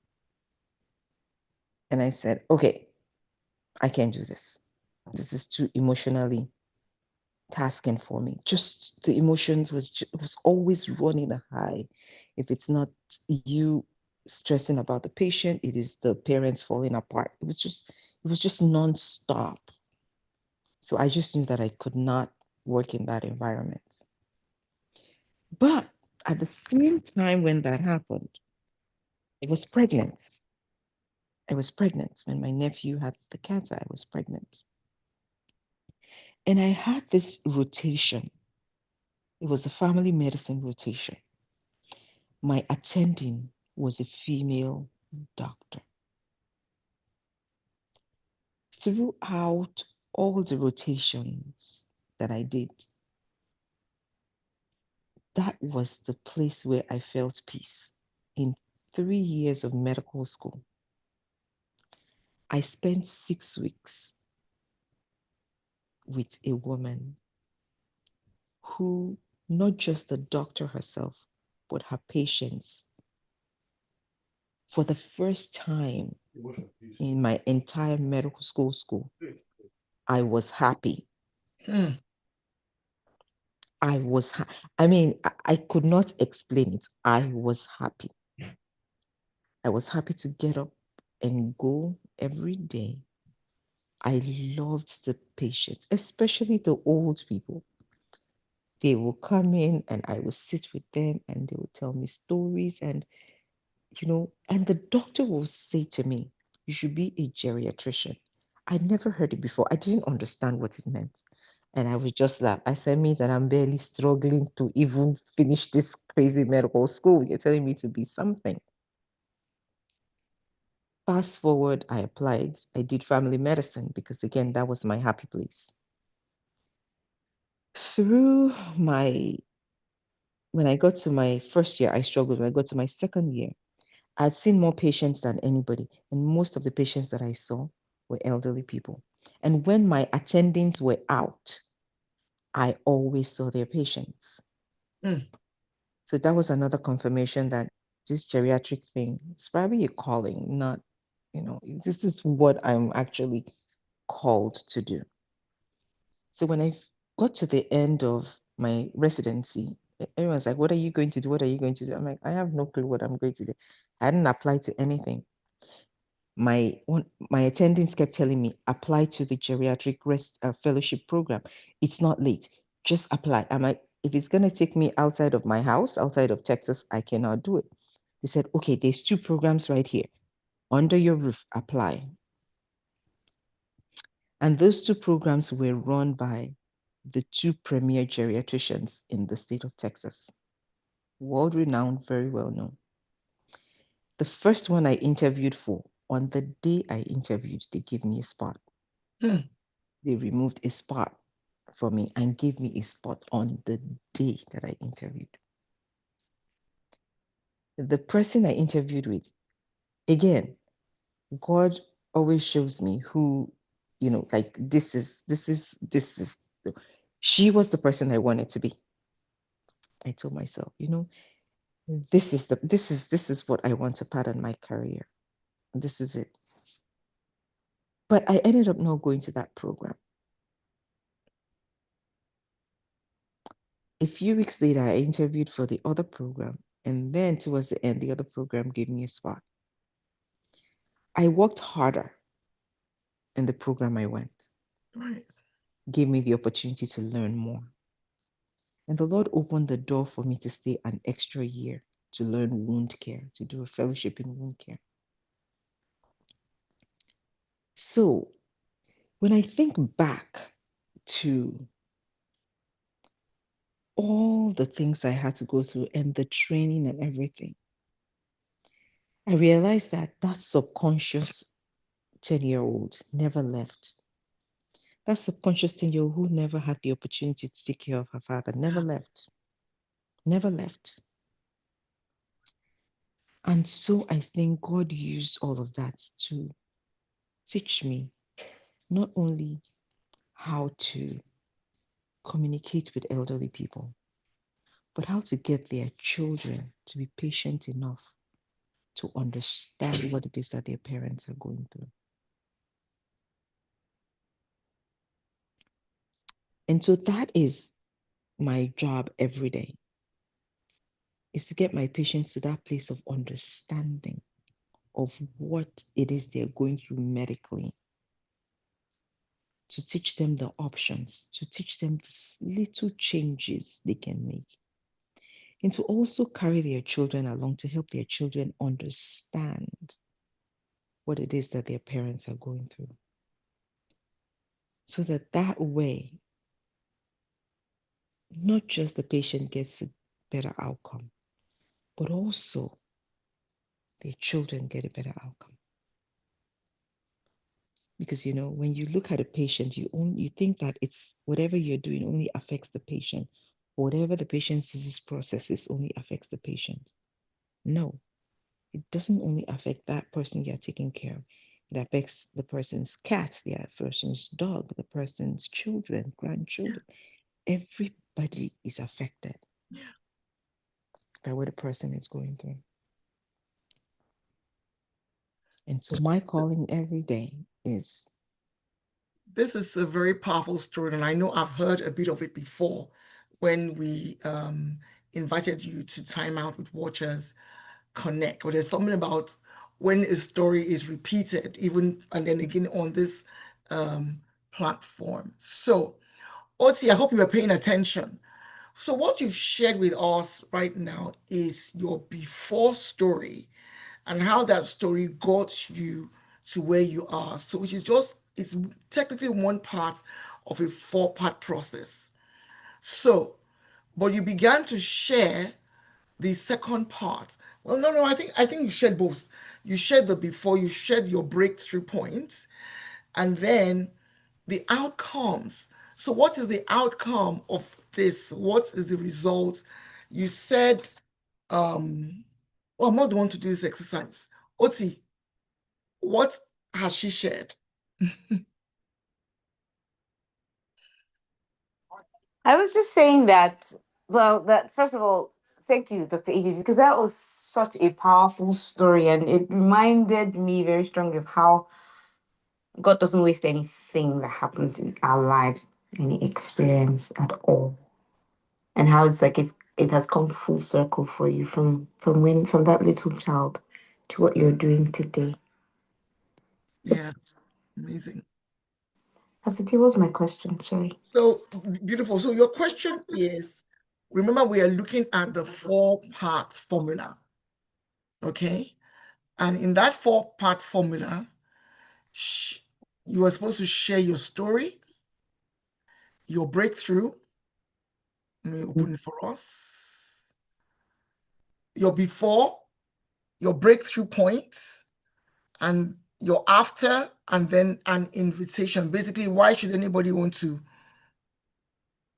And I said, okay, I can't do this. This is too emotionally tasking for me. Just the emotions was always running a high. If it's not you stressing about the patient, it is the parents falling apart. It was just nonstop. So I just knew that I could not work in that environment. But at the same time when that happened, I was pregnant. I was pregnant when my nephew had the cancer. I was pregnant. And I had this rotation. It was a family medicine rotation. My attending was a female doctor. Throughout all the rotations that I did, that was the place where I felt peace. In 3 years of medical school, I spent 6 weeks with a woman who, not just the doctor herself, but her patients, for the first time in my entire medical school, I was happy. Hmm. I mean, I could not explain it. I was happy. I was happy to get up and go every day. I loved the patients, especially the old people. They will come in and I will sit with them and they will tell me stories. And and the doctor will say to me, you should be a geriatrician. I never heard it before. I didn't understand what it meant. And I was just laugh. I said, me that I'm barely struggling to even finish this crazy medical school. You're telling me to be something. Fast forward, I applied. I did family medicine because, again, that was my happy place. Through when I got to my first year, I struggled. When I got to my second year, I'd seen more patients than anybody, and most of the patients that I saw were elderly people. And when my attendings were out, I always saw their patients. Mm. So that was another confirmation that this geriatric thing is probably a calling, not, this is what I'm actually called to do. So when I got to the end of my residency, everyone's like, what are you going to do? What are you going to do? I'm like, I have no clue what I'm going to do. I hadn't applied to anything. My attendings kept telling me, apply to the geriatric fellowship program. It's not late. Just apply. I'm like, if it's going to take me outside of my house, outside of Texas, I cannot do it. They said, okay, there's 2 programs right here. Under your roof, apply. And those 2 programs were run by the 2 premier geriatricians in the state of Texas. World renowned, very well known. The first one I interviewed for, on the day I interviewed, they gave me a spot. Hmm. They removed a spot for me and gave me a spot on the day that I interviewed. The person I interviewed with, again, God always shows me who, like this is. She was the person I wanted to be. I told myself, this is what I want to pattern my career. This is it. But I ended up not going to that program. A few weeks later, I interviewed for the other program, and then towards the end, the other program gave me a spot. I worked harder in the program I went, Right. gave me the opportunity to learn more. And the Lord opened the door for me to stay an extra year to learn wound care, to do a fellowship in wound care. So when I think back to all the things I had to go through and the training and everything, I realized that subconscious 10-year-old never left. that subconscious thing, who never had the opportunity to take care of her father, never left. Never left. And so I think God used all of that to teach me not only how to communicate with elderly people, but how to get their children to be patient enough to understand what it is that their parents are going through. And so that is my job every day, is to get my patients to that place of understanding of what it is they're going through medically, to teach them the options, to teach them the little changes they can make, and to also carry their children along to help their children understand what it is that their parents are going through. So that way, not just the patient gets a better outcome, but also their children get a better outcome. Because, when you look at a patient, you think that it's whatever you're doing only affects the patient. Whatever the patient's disease process is only affects the patient. No, it doesn't only affect that person you're taking care of. It affects the person's cat, the person's dog, the person's children, grandchildren. Everybody is affected by what a person is going through. And so my calling every day is... This is a very powerful story, and I know I've heard a bit of it before when we invited you to Time Out with Watchers Connect. But there's something about when a story is repeated, even and then again on this platform. So, Oti, I hope you are paying attention. So what you've shared with us right now is your before story and how that story got you to where you are. So which is it's technically one part of a 4-part process. So, but you began to share the second part. Well, no, I think you shared both. You shared the before, you shared your breakthrough points, and then the outcomes. So what is the outcome of this? What is the result? You said, well, I'm not the one to do this exercise. Oti, what has she shared? I was just saying that, that first of all, thank you, Dr. Edith, because that was such a powerful story, and it reminded me very strongly of how God doesn't waste anything that happens in our lives, any experience at all, and how it's like it has come full circle for you from that little child to what you're doing today. Yes, amazing. It was my question, sorry. So beautiful. So your question is, remember we are looking at the 4-part formula, okay? And in that 4-part formula, you are supposed to share your story, your breakthrough. Let me open it for us. Your before, your breakthrough points, and your after, and then an invitation. Basically, why should anybody want to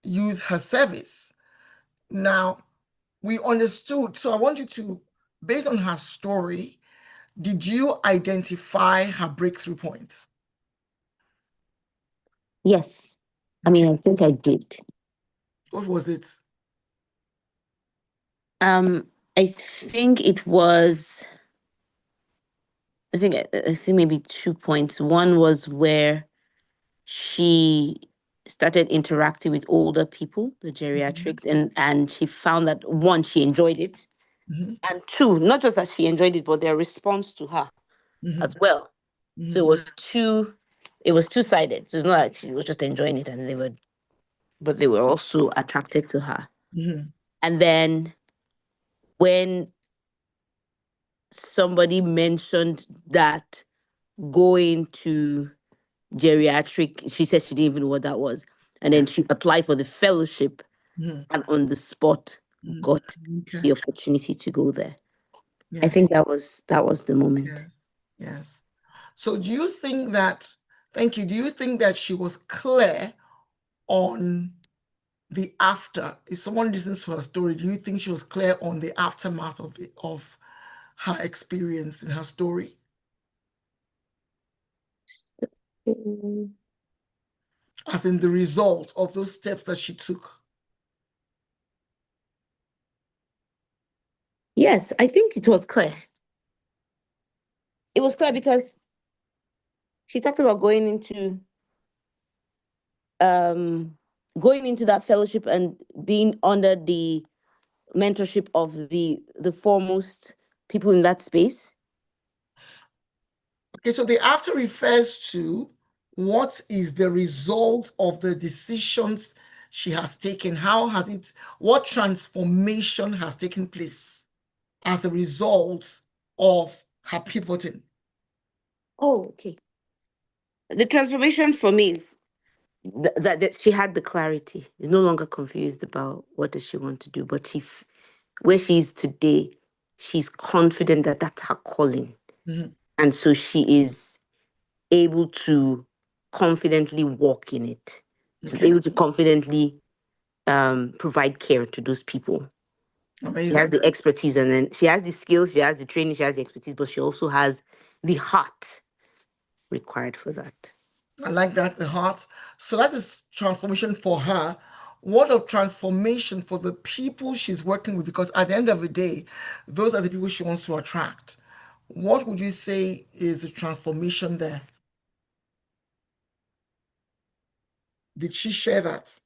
use her service? Now, we understood. So I want you to, based on her story, did you identify her breakthrough points? Yes. I mean, I think I did. What was it? I think it was, I think maybe 2 points. One was where she started interacting with older people, the geriatrics, and she found that, one, she enjoyed it, and two, not just that she enjoyed it, but their response to her as well. So it was two-sided. So it's not like she was just enjoying it but they were also attracted to her. And then when somebody mentioned that going to geriatric, she said she didn't even know what that was. And then she applied for the fellowship and on the spot got the opportunity to go there. Yes. I think that was the moment. Yes. So do you think that Thank you. Do you think that she was clear on the after? If someone listens to her story, do you think she was clear on the aftermath of her experience in her story? Mm, As in the result of those steps that she took? Yes, I think it was clear. It was clear because she talked about going into that fellowship and being under the mentorship of the foremost people in that space. Okay, so the after refers to what is the result of the decisions she has taken? What transformation has taken place as a result of her pivoting? Oh, okay. The transformation for me is that she had the clarity. Is no longer confused about what does she want to do, but where she is today, she's confident that that's her calling, and so she is able to confidently walk in it. She's Okay, able to confidently provide care to those people. She amazing. has the expertise, and then she has the skills, she has the training, she has the expertise, but she also has the heart required for that. I like that, the heart. So that is transformation for her. What of transformation for the people she's working with? Because at the end of the day, those are the people she wants to attract. What would you say is the transformation there? Did she share that?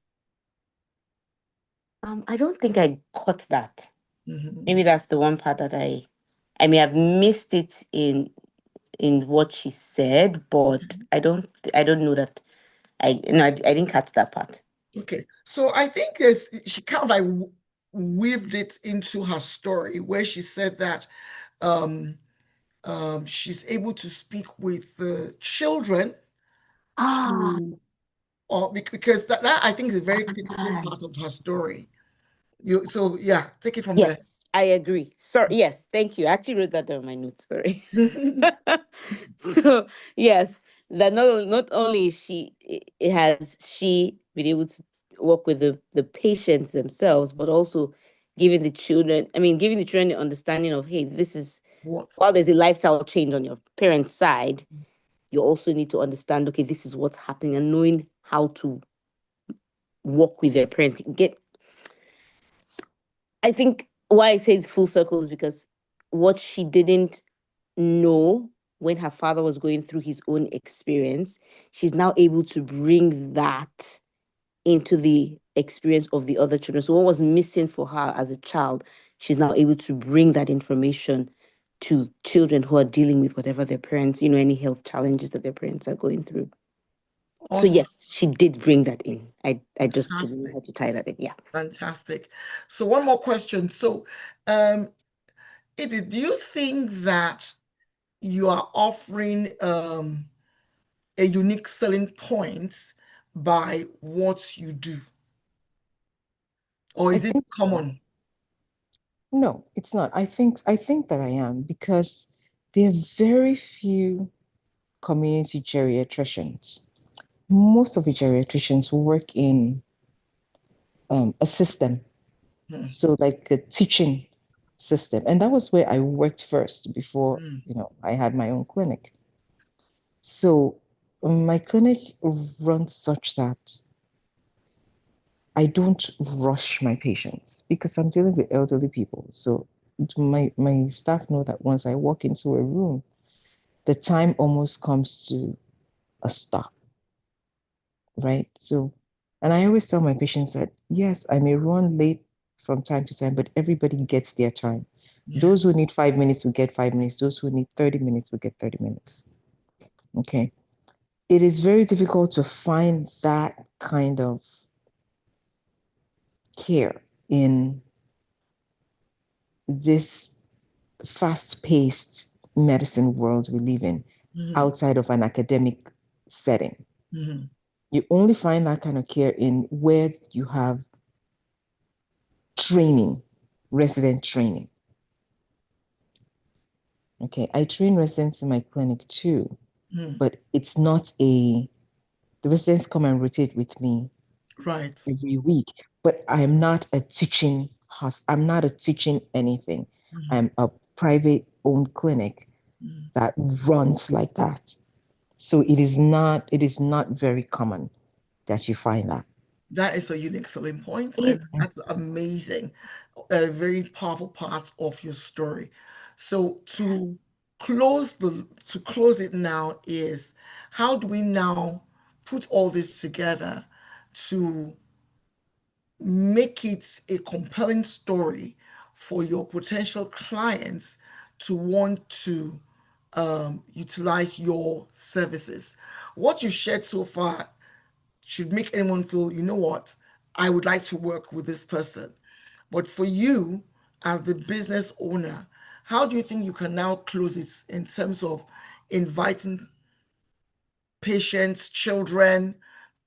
I don't think I caught that. Mhm. Maybe that's the one part that I may have missed it in what she said, but I don't know that I didn't catch that part. Okay, so I think she kind of like weaved it into her story where she said that um, she's able to speak with the children Ah, to, or because that I think is a very critical part of her right. story. So yeah, take it from there. Yes, I agree. Sorry, yes, thank you. I actually wrote that down in my notes. Sorry. So yes, that not only is has she been able to work with the patients themselves, but also giving the children the understanding of, hey, this is What? while there's a lifestyle change on your parents' side, you also need to understand, okay, this is what's happening, and knowing how to work with their parents. I think why I say it's full circle is because what she didn't know when her father was going through his own experience, she's now able to bring that into the experience of the other children. So what was missing for her as a child, she's now able to bring that information to children who are dealing with whatever their parents, any health challenges that their parents are going through. So Awesome. yes, she did bring that in. I just didn't know Fantastic. how to tie that in. Yeah. Fantastic. So one more question. So, Edith, do you think that you are offering a unique selling point by what you do? Or I is it think so. common? No, it's not. I think that I am because there are very few community geriatricians. Most of the geriatricians work in a system, Hmm. so like a teaching system, and that was where I worked first before Hmm. I had my own clinic. So my clinic runs such that I don't rush my patients because I'm dealing with elderly people. So my staff know that once I walk into a room, the time almost comes to a stop, right? So, and I always tell my patients that yes, I may run late from time to time, but everybody gets their time. Yeah. Those who need 5 minutes will get 5 minutes. Those who need 30 minutes will get 30 minutes. Okay. It is very difficult to find that kind of care in this fast-paced medicine world we live in outside of an academic setting. Mm-hmm. You only find that kind of care in where you have training, resident training. Okay, I train residents in my clinic too. Mm. but it's not the residents come and rotate with me Right. every week, but I'm not a teaching I'm not a teaching anything. Mm. I'm a private owned clinic Mm. that runs like that. So it is not very common that you find that. That is a unique selling point, It, and that's amazing. A very powerful part of your story. So to close it now is, how do we now put all this together to make it a compelling story for your potential clients to want to utilize your services? What you shared so far should make anyone feel, you know what, I would like to work with this person. But for you, as the business owner, how do you think you can now close it in terms of inviting patients, children,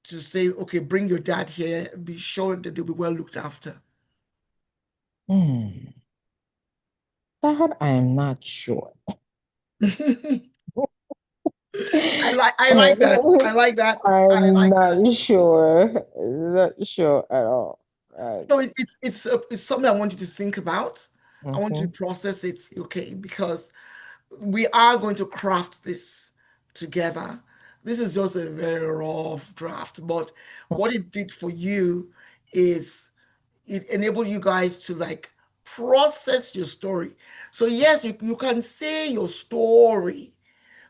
to say, okay, bring your dad here, be sure that they'll be well looked after? that I am not sure. I like that. I like that. I I'm like that. not sure. Not sure at all. So it's something I want you to think about. I want you to Mhm. process it, okay, because we are going to craft this together. This is just a very rough draft, but what it did for you is it enabled you guys to like process your story. So yes, you can say your story,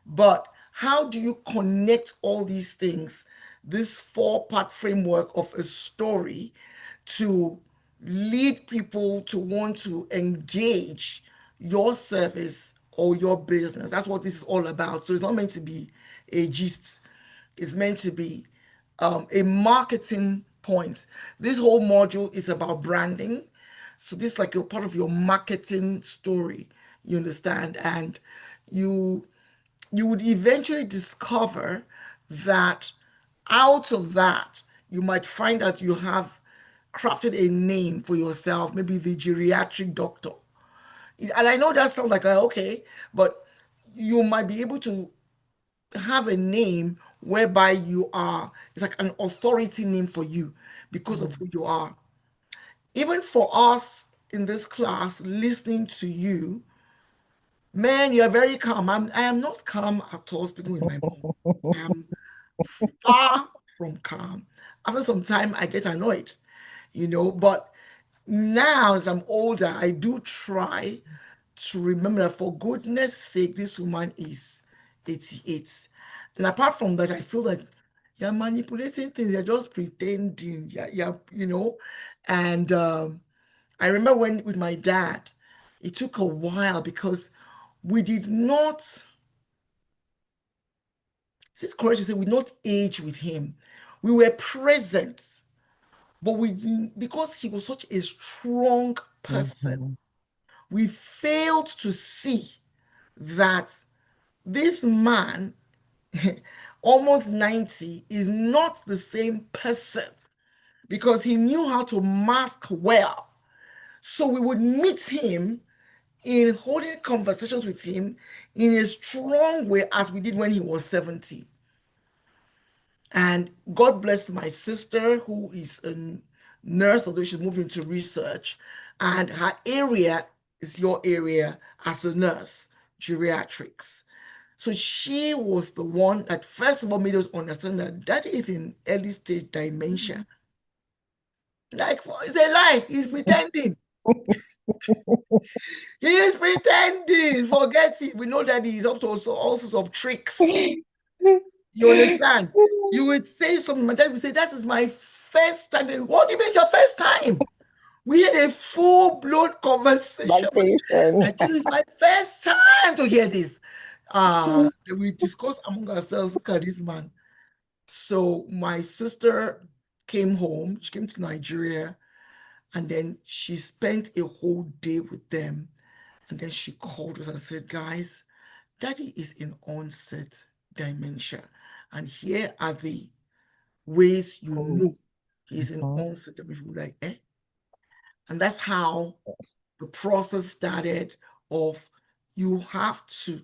but how do you connect all these things, this four-part framework of a story, to lead people to want to engage your service or your business? That's what this is all about. So it's not meant to be a gist. It's meant to be a marketing point. This whole module is about branding. So this is like a part of your marketing story, you understand? And you you would eventually discover that out of that, you might find that you have crafted a name for yourself, maybe the geriatric doctor. And I know that sounds like, okay, but you might be able to have a name whereby you are, it's like an authority name for you because of who you are. Even for us in this class, listening to you, man, you're very calm. I am not calm at all speaking with my mom. I am far from calm. After some time, I get annoyed, but now as I'm older, I do try to remember that for goodness sake, this woman is 88. And apart from that, I feel like you're manipulating things, you're just pretending, and I remember when with my dad, it took a while because we did not, it's correct to say, we did not age with him. We were present, but because he was such a strong person, Mhm. we failed to see that this man, almost 90, is not the same person because he knew how to mask well. So we would meet him in holding conversations with him in a strong way as we did when he was 70. And God bless my sister, who is a nurse, although she's moving into research, and her area is your area as a nurse, geriatrics. So she was the one that first of all made us understand that daddy is in early stage dementia. Like, it's a lie, he's pretending. He is pretending. Forget it. We know that he's up to all sorts of tricks. You understand? You would say something, my dad would say, that is my first time. What do you mean it's your first time? We had a full-blown conversation. I Vacation. tell you, it's my first time to hear this. We discussed among ourselves, look at this man. So my sister came home, she came to Nigeria, and then she spent a whole day with them. And then she called us and said, guys, daddy is in onset dementia. And here are the ways you know Close. he's in Mhm. onset dementia. We're like, eh? And that's how the process started of you have to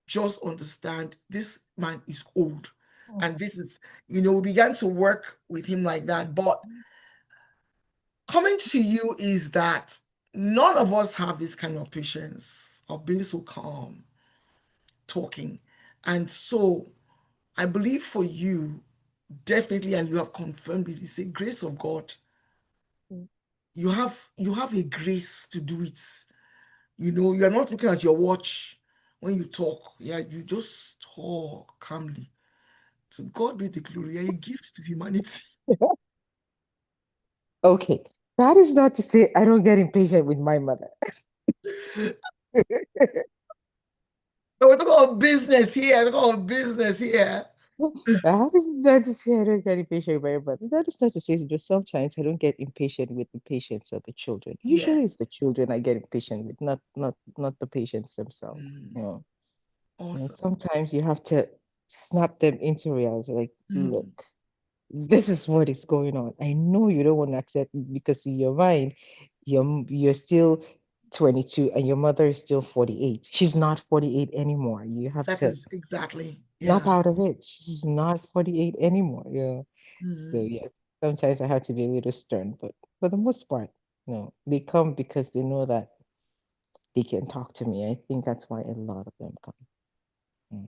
just understand this man is old. Oh. And this is, we began to work with him like that. But coming to you is that none of us have this kind of patience of being so calm, talking. And so I believe for you, definitely, and you have confirmed it, it's a grace of God. Mm. You have a grace to do it. You're not looking at your watch when you talk. Yeah, you just talk calmly. To God be the glory. You're a gift to humanity. Okay, that is not to say I don't get impatient with my mother. We're talking about business here. We're talking about business here. That is not to say I don't get impatient with my mother. That is not to say just sometimes I don't get impatient with the patients of the children. Yeah. Usually it's the children I get impatient with, not the patients themselves. Awesome. Sometimes you have to snap them into reality. Like, Mm. look, this is what is going on. I know you don't want to accept it because in your mind, you're still 22 and your mother is still 48. She's not 48 anymore. You have That to is exactly. snap Yeah. out of it. She's not 48 anymore. Yeah. So Mm. yeah, sometimes I have to be a little stern, but for the most part, no, they come because they know that they can talk to me. I think that's why a lot of them come.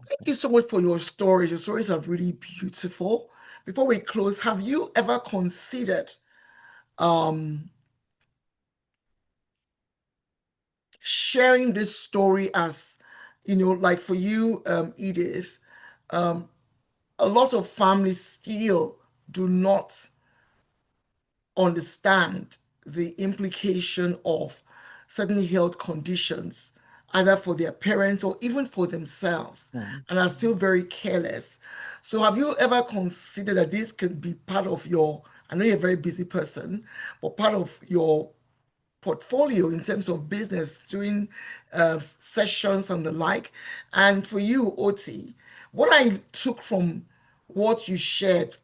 Thank you so much for your stories. Your stories are really beautiful. Before we close, have you ever considered um sharing this story as, like for you, Edith, um, a lot of families still do not understand the implication of certain health conditions, either for their parents or even for themselves, Mm. and are still very careless. So, have you ever considered that this could be part of your? I know you're a very busy person, but part of your portfolio in terms of business, doing sessions and the like. And for you, Oti, what I took from what you shared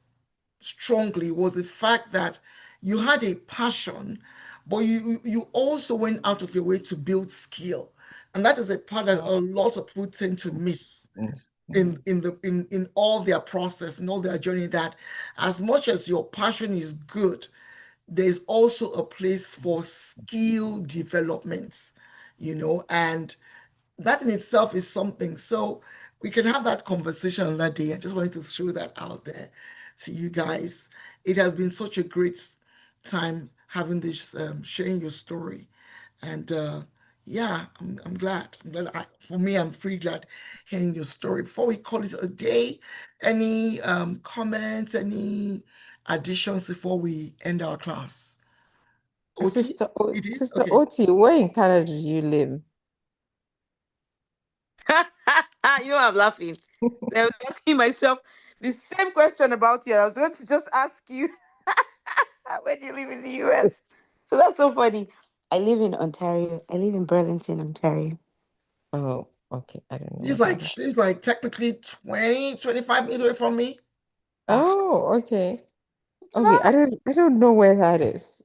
strongly was the fact that you had a passion, but you also went out of your way to build skill. And that is a part that a lot of people tend to miss Yes. in all their process and all their journey, that as much as your passion is good, there's also a place for skill development, and that in itself is something. So we can have that conversation on that day. I just wanted to throw that out there to you guys. It has been such a great time having this, sharing your story. And yeah, I'm glad. For me, I'm pretty glad hearing your story. Before we call it a day, any comments, any additions before we end our class? Oti? It is? Sister Okay. Oti, where in Canada do you live? I'm laughing. I was asking myself the same question about you. I was going to just ask you, where do you live in the US? So that's so funny. I live in Ontario. I live in Burlington, Ontario. Oh, okay. I don't know She's what like that is. she's like technically 20, 25 minutes away from me. Ah, Oh, okay. Okay, That. I don't know where that is.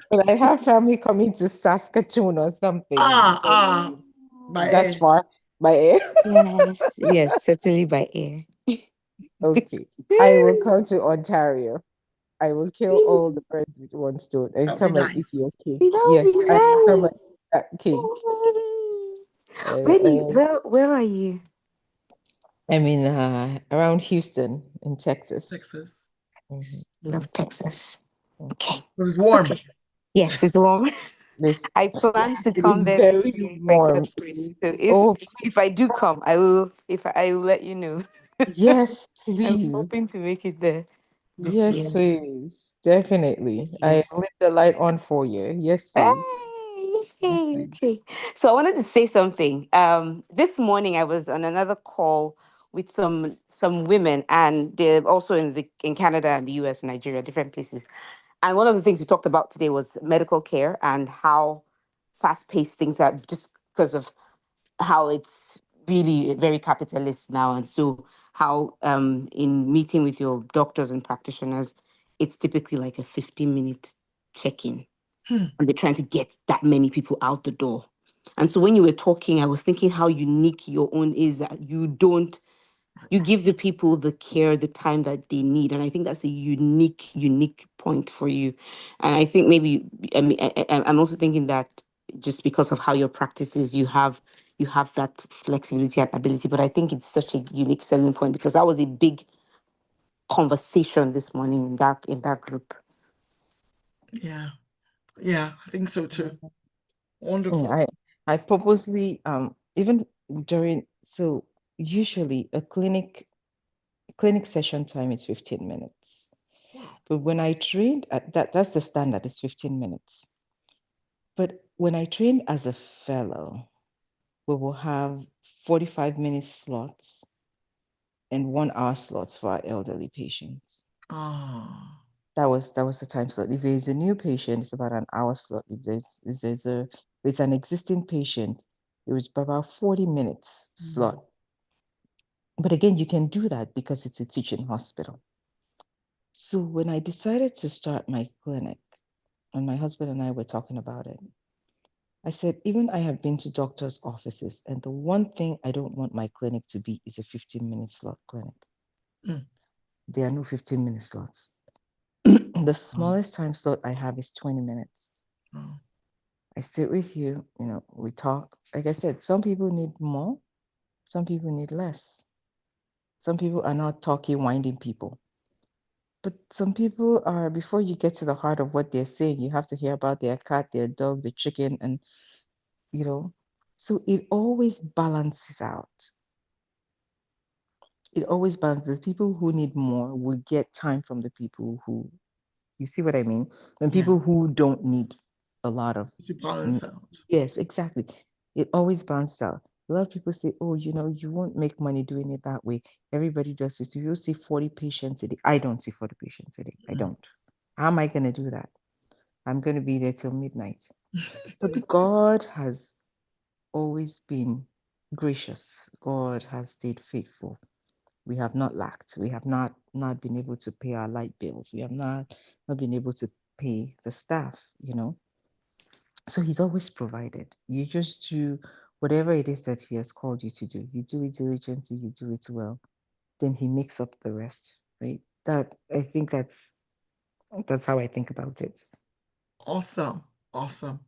But I have family coming to Saskatoon or something. But ah, Oh. by that's air. far by air. Yes, yes, certainly by air. Okay. I will come to Ontario. I will kill all the birds with one stone and That'd be come and eat nice. your cake. That would Yes, be I will come and nice. eat that cake. Oh. Uh, Where do you, uh, where are you? I'm in around Houston in Texas. Texas. Love Texas. Mhm. Okay. It was warm. Okay. Yes, it's warm. This I plan to it come is there this very year by warm. God's grace. So if Oh, if I do come, I will let you know. yes, I'm please. hoping to make it there this Yes, year. please. Definitely. This I year. will leave the light on for you. Yes, please. Hey, Yes, hey, please. okay. So I wanted to say something. This morning I was on another call with some women, and they're also in Canada and the US, Nigeria, different places. And one of the things we talked about today was medical care and how fast-paced things are, just because of how it's really very capitalist now. And so how in meeting with your doctors and practitioners, it's typically like a 15-minute check-in, Hmm. and they're trying to get that many people out the door. And so when you were talking, I was thinking how unique your own is, that you give the people the care, the time that they need. And I think that's a unique point for you. And I think maybe, I mean, I'm also thinking that just because of how your practice is, you have that flexibility and ability. But I think it's such a unique selling point, because that was a big conversation this morning in that group. Yeah. Yeah, I think so too. Yeah, Wonderful. I purposely even during, so usually a clinic session time is 15 minutes. Wow. But when I trained that's the standard, is 15 minutes. But when I trained as a fellow, we will have 45-minute slots and 1 hour slots for our elderly patients. Ah. That was the time slot. If there's a new patient, it's about an hour slot. If there's an existing patient, it was about 40 minutes slot. But again, you can do that because it's a teaching hospital. So when I decided to start my clinic, and my husband and I were talking about it, I said, even I have been to doctors' offices, and the one thing I don't want my clinic to be is a 15-minute slot clinic. Mm. There are no 15-minute slots. The smallest time slot I have is 20 minutes. Oh. I sit with you, we talk. Like I said, some people need more, some people need less. Some people are not talky, winding people. But some people are, before you get to the heart of what they're saying, you have to hear about their cat, their dog, the chicken, and, so it always balances out. It always balances. People who need more will get time from the people who, you see what I mean? And Yeah. people who don't need a lot of, To balance out. yes, exactly. It always balances out. A lot of people say, oh, you won't make money doing it that way. Everybody does it. If you see 40 patients a day, I don't see 40 patients a day. I don't. How am I going to do that? I'm going to be there till midnight. But God has always been gracious. God has stayed faithful. We have not lacked. We have not been able to pay our light bills. We have not been able to pay the staff, So he's always provided. You just do whatever it is that he has called you to do. You do it diligently, you do it well. Then he makes up the rest, right? I think that's how I think about it. Awesome. Awesome.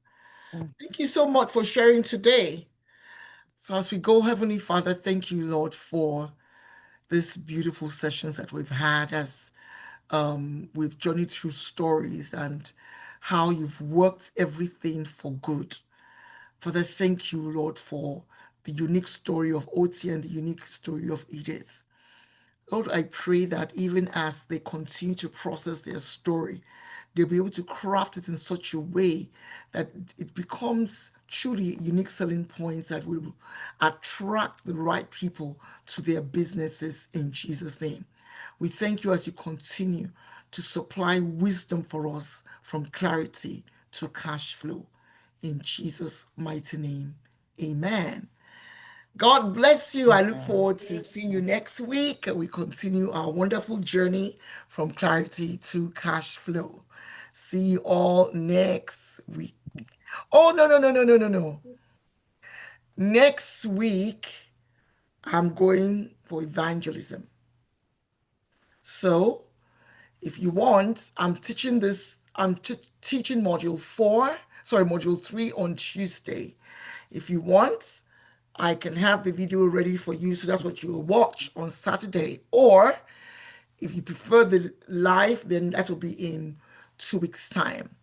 Mm. Thank you so much for sharing today. So as we go, Heavenly Father, thank you, Lord, for these beautiful sessions that we've had as we've journeyed through stories and how you've worked everything for good. Father, thank you, Lord, for the unique story of Oti and the unique story of Edith. Lord, I pray that even as they continue to process their story, they'll be able to craft it in such a way that it becomes truly unique selling points that will attract the right people to their businesses in Jesus' name. We thank you as you continue to supply wisdom for us from clarity to cash flow. In Jesus' mighty name, amen. God bless you. I look forward to seeing you next week. We continue our wonderful journey from clarity to cash flow. See you all next week. Oh, no, no, no, no, no, no, no. Next week, I'm going for evangelism. So, if you want, I'm teaching teaching module 3 on Tuesday. If you want, I can have the video ready for you. So that's what you'll watch on Saturday. Or if you prefer the live, then that will be in 2 weeks' time.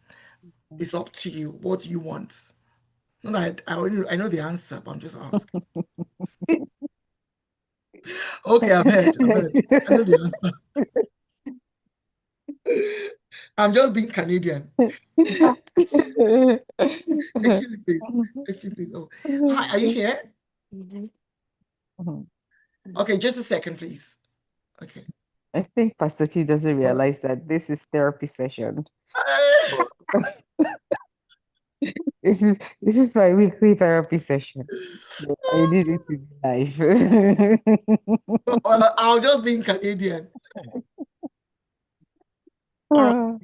It's up to you. What do you want? No, I know the answer, but I'm just asking. Okay, I've heard. I know the answer. I'm just being Canadian. Excuse me, please. Excuse me, please. Oh, hi, are you here? Okay, just a second, please. Okay. I think Pastor T doesn't All right. realize that this is therapy session. This is my weekly therapy session. So I need it to be live. I'll just be in Canadian. All right.